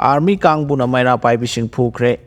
Army कांगबुना मैरा पाइबिसिंग फुख्रे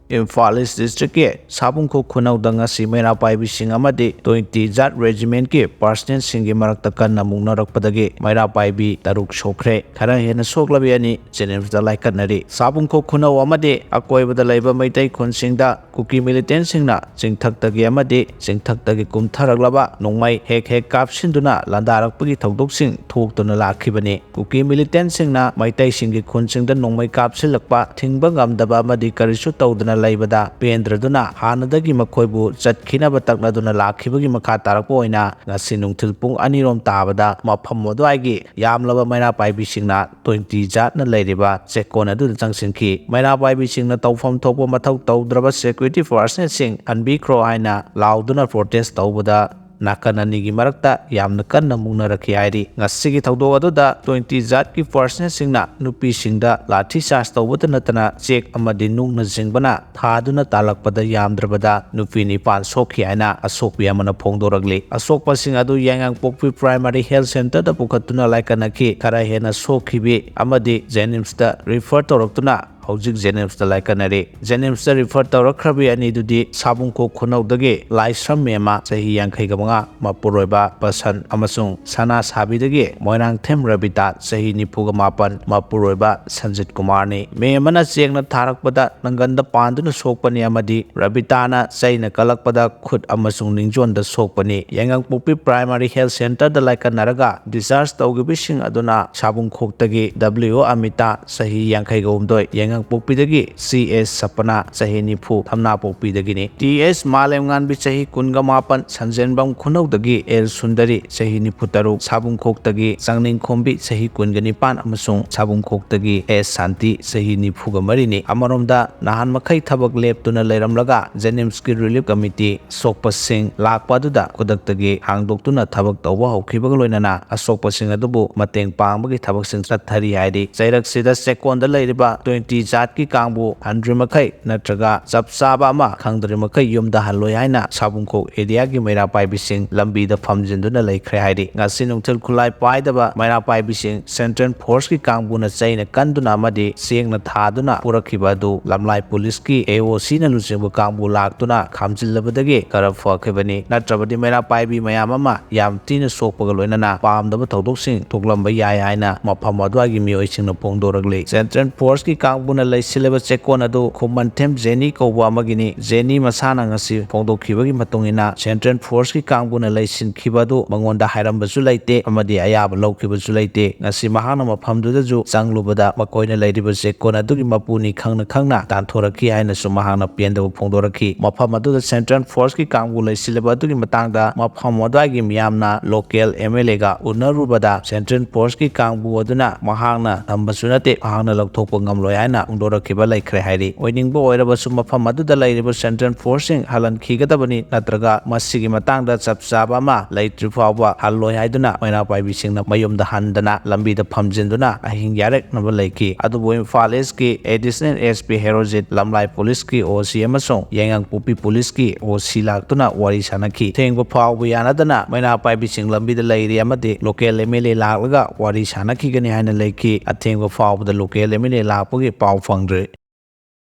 Imphal east district के साबुंखो खुनौदा ngasi मैरा पाइबिसिंग अमदि 20 Jat regiment के personal सिंगी मरक्ता कन्ना मुंगनरकपदगी मैरा पाइबी तरुक सोख्रे खरा हेना सोक्लबि अनि जेनेम्स दा लाइकनरी साबुंखो खुनौ अमदि अकोइबदा लैबा मैतै खुनसिंगदा कुकी मिलिटेंट सिंगना चिंगथक्तगी अमदि चिंगथक्तगी कुमथरगलबा नोंमै हेक हेक कापसिंदुना लांदारकपगी थौदोकसिंग थोक्तुना लाखिबनि कुकी मिलिटेंट सिंगना मैतै सिंगी खुनसिंगदा नोंमै कापसिलकपा थिंगबा ngamdaba अमदि करिसु तौदना लैबदा पेंद्रदुना हानदगी मखोइबु चटखिनबा तकनदुना लाखिबगी मखा तारकपो ओइना ngasi nungthil pung anirom tabada mafam modwaigi yamlaba मैरा पाइबिसिंगना 20 जाटना लैरिबा चेकोन अदु चंगसिंखि मैरा पाइबिसिंगना तौफम थोपो मथौ तौद्रबा सिक्युरिटी फोर्सेस सिंग अनबिख्रो हाइना लाउदुना प्रोटेस्ट तौबदा नाकन अनिगी मरक्ता यामना कन्ना मुंगनरखि हाइरि ngasiगी थौदोक अदुदा 20 जाट की फोर्सेस सिंगना नुपी सिंगदा लाठी चार्ज तौबद नतना चेक अमदि नुंगना जिंगबना थादुना तालकपदा यामद्रबदा नुपी निपान सोखि हाइना असोकपि अमना फोंदोरगले असोकपा सिंग अदु यांगांग पोकपि प्राइमरी हेल्थ सेंटर दा पुखतुना लाइकनखि खरा हेना सोखिबि अमदि जेनिम्स दा रिफर तौरक्तुना हौजिक जेनेम्स दा लाइकनरे जेनेम्स दा रिफर तौरखरबि अनिदुदि साबुंखो खुनौदगे लाइस्रम मेमा चही 85 मपुरोइबा पसन अमसुंग सना साबिदगे मोइरांगथेम रबिता चही 94 मपुरोइबा संजित कुमारनी मेमना चेंगना थारकपदा नंगंदा पांदुना सोकपनि अमदि रबिताना चैना कलकपदा खुद अमसुंग निंगजोनदा सोकपनि यांगांग पुपि प्राइमरी हेल्थ सेंटर दा लाइकनरगा डिस्चार्ज तौगिबिसिंग अदुना साबुंखोक्तगी डब्ल्यू अमिता चही 83 पोपीदगी CS सपना चही 90 थमना पोपीदगिनी TS मालेमगानबि चही 19 संजेनबम खुनौदगी एल सुंदरी चही 93 साबुंखोक्तगी चांगनिंखोंबि चही 19 अमसुंग साबुंखोक्तगी S शांति चही 94 अमरोमदा नाहन मखै थबक लेपतुना लेरमलगा जेनिम्स की रिलीफ कमिटी सोकपसिंग लाकपादुदा खुदक्तगी हांगदोक्तुना थबक तौबा हौखिबग लोइनाना असोकपसिंग अदुबु मतेंग पांगबगी थबकसिंग चथरी हाइदि चैरकसिदा सेकोंदा लैरिबा 20 जाट की कांगबु हंड्री मखै नत्रगा चपचाबा अमा खंगदरि मखै युमदा हल्लोय हाइना साबुंखो एरिया की मैरा पाइबिसिंग लंबीदा फमजिंदुना लैख्रे हाइदि ngasi nungthil khulai paidaba मैरा पाइबिसिंग सेंट्रल फोर्स की कांगबुना चैना कंदुना अमदि सेंगना थादुना पुरखिबा दु लमलाई पुलिस की AOC ना लुचिबु कांगबु लाक्तुना खामजिल्लबदगे खरा फखिबनि नत्रबदि मैरा पाइबि मयाम अमा याम तिना सोकपग लोइनाना पामदब थौदोकसिंग थोकलंबा याय हाइना मफम अदवागी मियोइसिंगना पोंगदोरगले सेंट्रल फोर्स की कांगबुना लैसिलेबा चेकोन अदु खुमनथेम जेनी कौबा अमगिनी जेनी मसाना ngasi फोंदोखिबगी मतुंगिना सेंट्रल फोर्स की कांगबुना लैसिनखिबदु मंगोंदा हाइरमबसु लैते अमदि अयाब लौखिबसु लैते ngasi महाना मफमदुदजु चांगलुबदा मकोइना लैरिबा चेकोन अदुगी मपुनी खंगना खंगना तानथोरखि हाइनासु महाना पेंदब फोंदोरखि मफम अदुदा सेंट्रल फोर्स की कांगबु लैसिलेबा अदुगी मतांगदा मफम अदवागी मियामना लोकल MLA गा उनरुबदा सेंट्रल फोर्स की कांगबु अदुना महाना थंबसु नते महाना लौथोकपा ngamloi haina ungdorखिबा लैख्रे हाइरि ओइनिंगबो ओइरबसु मफम अदुदा लैरिबा सेंट्रल फोर्सिंग हलनखिगदबनि नत्रगा मसिगी मतांगदा चपचाबा मा लैत्रि फावबा हल्लोय हाइदुना मैरा पाइबिसिंगना मयुमदा हंदना लंबीदा फमजिंदुना अहिंग यारेकनबा लैखि अदुबो इम्फाल ईस्ट की एडिशनल SP हेरोजित लमलाई पुलिस की OC अमसुंग यांगांग पुपी पुलिस की OC लाक्तुना वारी सानखि थेंगबो फावबो यानादना मैरा पाइबिसिंग लंबीदा लैरि अमदि लोकल MLA लाक्लगा वारी सानखिगनि हाइना लैखि अथेंगबो फावबदा लोकल MLA लाक्पगी पाव फंगद्रे।